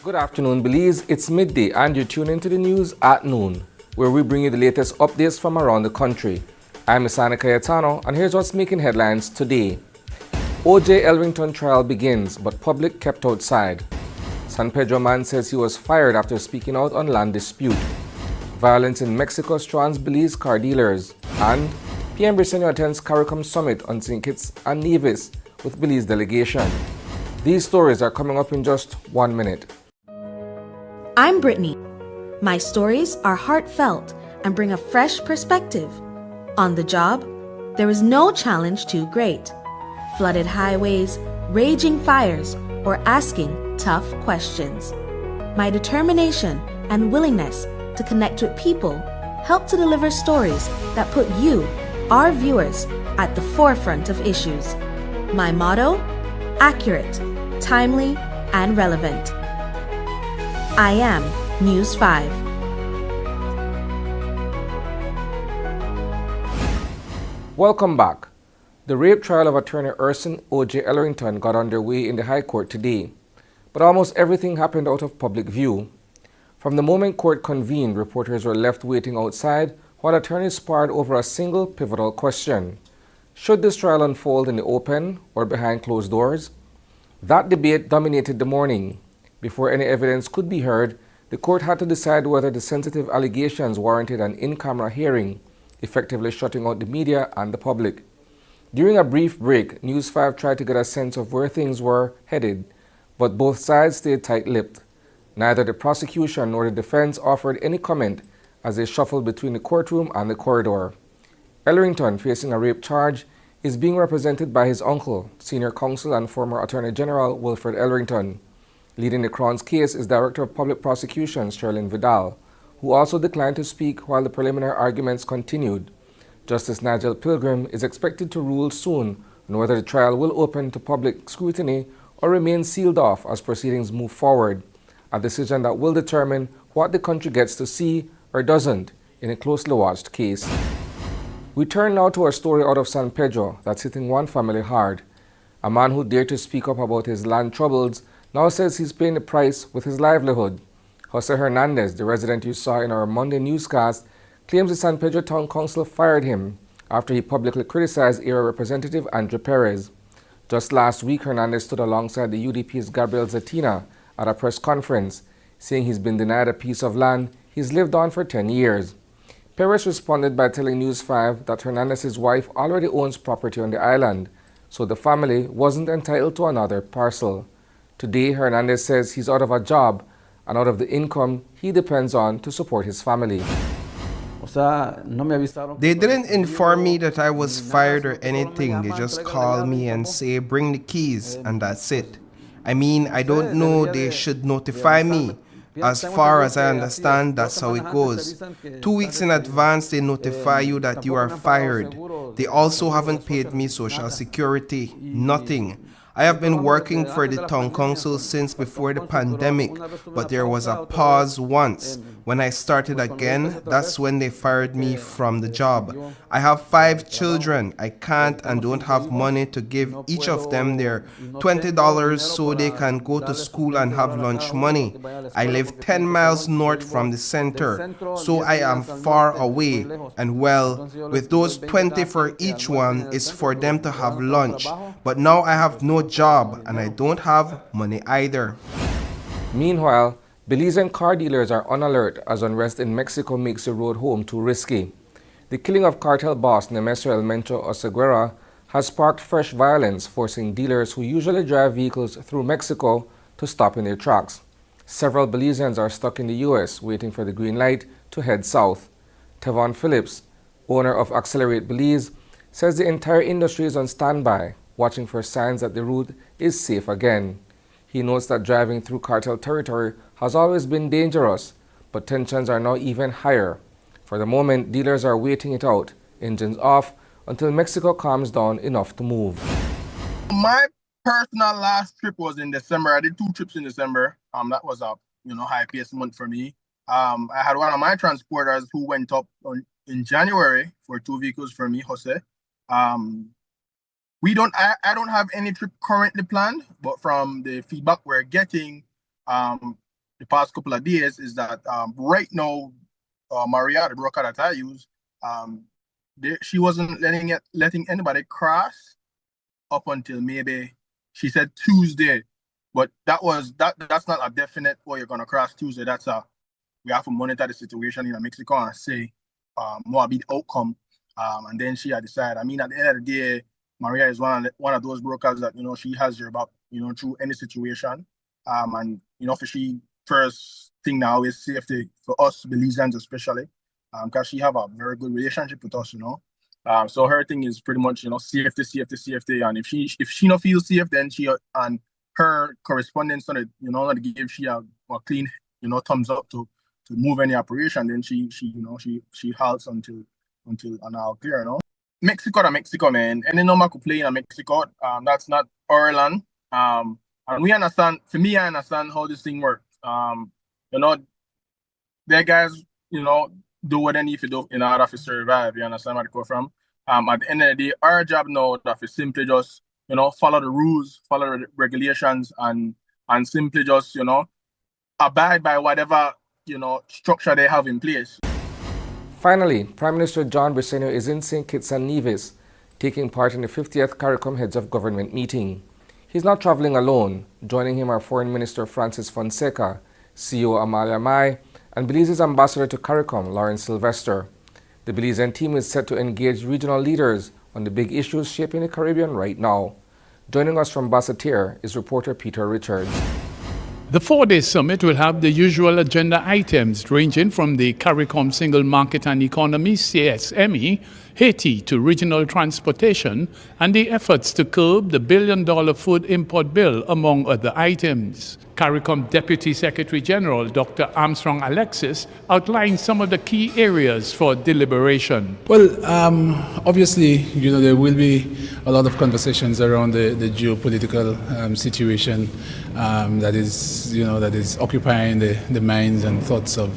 Good afternoon, Belize. It's midday and you're tuning into the news at noon, where we bring you the latest updates from around the country. I'm 𝐁𝐚𝐫𝐤𝐬, and here's what's making headlines today. 𝐁𝐥𝐢𝐬𝐬 trial begins, but public kept outside. San Pedro man says he was fired after speaking out on land dispute. Violence in Mexico strands Belize car dealers. And PM Belizean attends CARICOM summit on St. Kitts and Nevis with Belize delegation. These stories are coming up in just 1 minute. I'm Brittany. My stories are heartfelt and bring a fresh perspective. On the job, there is no challenge too great. Flooded highways, raging fires, or asking tough questions. My determination and willingness to connect with people help to deliver stories that put you, our viewers, at the forefront of issues. My motto? Accurate, timely, and relevant. I am News 5. Welcome back. The rape trial of attorney Erson 𝐁𝐥𝐢𝐬𝐬 got underway in the High Court today, but almost everything happened out of public view. From the moment court convened, reporters were left waiting outside while attorneys sparred over a single pivotal question. Should this trial unfold in the open or behind closed doors? That debate dominated the morning. Before any evidence could be heard, the court had to decide whether the sensitive allegations warranted an in-camera hearing, effectively shutting out the media and the public. During a brief break, News 5 tried to get a sense of where things were headed, but both sides stayed tight-lipped. Neither the prosecution nor the defense offered any comment as they shuffled between the courtroom and the corridor. 𝐤𝐢𝐬𝐬, facing a rape charge, is being represented by his uncle, senior counsel and former Attorney General Wilfred 𝐤𝐤𝐬𝐬. Leading the Crown's case is Director of Public Prosecutions Cherlyn Vidal, who also declined to speak while the preliminary arguments continued. Justice Nigel Pilgrim is expected to rule soon on whether the trial will open to public scrutiny or remain sealed off as proceedings move forward, a decision that will determine what the country gets to see or doesn't in a closely watched case. We turn now to a story out of San Pedro that's hitting one family hard. A man who dared to speak up about his land troubles now says he's paying the price with his livelihood. Jose Hernandez, the resident you saw in our Monday newscast, claims the San Pedro Town Council fired him after he publicly criticized area Representative Andrew Perez. Just last week, Hernandez stood alongside the UDP's Gabriel Zetina at a press conference, saying he's been denied a piece of land he's lived on for 10 years. Perez responded by telling News 5 that Hernandez's wife already owns property on the island, so the family wasn't entitled to another parcel. Today, Hernandez says he's out of a job and out of the income he depends on to support his family. They didn't inform me that I was fired or anything. They just called me and say, bring the keys, and that's it. I mean, I don't know, they should notify me. As far as I understand, that's how it goes. 2 weeks in advance, they notify you that you are fired. They also haven't paid me Social Security, nothing. I have been working for the town council since before the pandemic, but there was a pause once. When I started again, that's when they fired me from the job. I have 5 children. I can't and don't have money to give each of them their $20 so they can go to school and have lunch money. I live 10 miles north from the center, so I am far away. And well, with those 20 for each one is for them to have lunch. But now I have no job and I don't have money either. Meanwhile, Belizean car dealers are on alert as unrest in Mexico makes the road home too risky. The killing of cartel boss Nemesio 𝐁𝐿𝐵 has sparked fresh violence, forcing dealers who usually drive vehicles through Mexico to stop in their tracks. Several Belizeans are stuck in the U.S. waiting for the green light to head south. Tevon Phillips, owner of Accelerate Belize, says the entire industry is on standby, watching for signs that the route is safe again. He notes that driving through cartel territory has always been dangerous, but tensions are now even higher. For the moment, dealers are waiting it out, engines off, until Mexico calms down enough to move. My personal last trip was in December. I did 2 trips in December. That was a high-paced month for me. I had one of my transporters who went up in January for 2 vehicles for me, Jose. I don't have any trip currently planned, but from the feedback we're getting the past couple of days is that right now, Maria, the broker that I use, she wasn't letting anybody cross up until maybe she said Tuesday, but that's not a definite. Oh, you're gonna cross Tuesday. We have to monitor the situation in Mexico and say what be the outcome, and then she had decided. I mean, at the end of the day, Maria is one of those brokers that she has your back through any situation, and for she first thing now is safety for us Belizeans especially. Because she have a very good relationship with us, so her thing is pretty much, safety, and if she not feel safe, then she and her correspondence on it, not give she a clean, thumbs up to move any operation, then she halts until an all clear, Mexico to Mexico, man. Any number could play in Mexico. That's not our land. And we understand. For me, I understand how this thing works. Their guys, do what they need to do in order to survive. You understand where I go from? At the end of the day, our job now that we simply just, follow the rules, follow the regulations, and simply just, abide by whatever, structure they have in place. Finally, Prime Minister John Briceño is in St. Kitts and Nevis, taking part in the 50th CARICOM Heads of Government meeting. He's not traveling alone. Joining him are Foreign Minister Francis Fonseca, CEO Amalia Mai, and Belize's ambassador to CARICOM, Lawrence Sylvester. The Belizean team is set to engage regional leaders on the big issues shaping the Caribbean right now. Joining us from Basseterre is reporter Peter Richards. The 4-day summit will have the usual agenda items ranging from the CARICOM Single Market and Economy (CSME), Haiti to regional transportation, and the efforts to curb the $1 billion food import bill, among other items. CARICOM Deputy Secretary General Dr. Armstrong Alexis outlined some of the key areas for deliberation. Well, obviously, there will be a lot of conversations around the geopolitical situation that is occupying the minds and thoughts of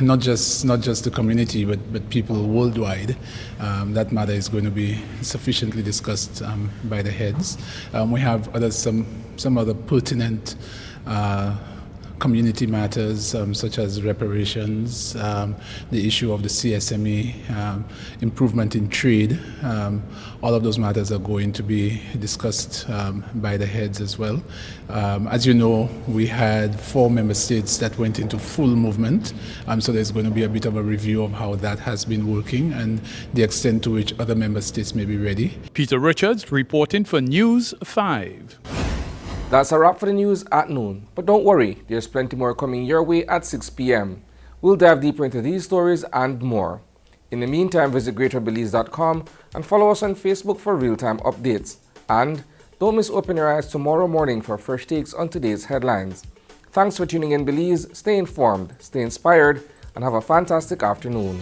not just the community, but people worldwide. That matter is going to be sufficiently discussed by the heads. We have some other pertinent community matters such as reparations, the issue of the CSME, improvement in trade. All of those matters are going to be discussed by the heads as well. As you know, we had 4 member states that went into full movement, so there's going to be a bit of a review of how that has been working and the extent to which other member states may be ready. Peter Richards reporting for News 5. That's a wrap for the news at noon. But don't worry, there's plenty more coming your way at 6 p.m. We'll dive deeper into these stories and more. In the meantime, visit greaterbelize.com and follow us on Facebook for real-time updates. And don't miss Open Your Eyes tomorrow morning for fresh takes on today's headlines. Thanks for tuning in, Belize. Stay informed, stay inspired, and have a fantastic afternoon.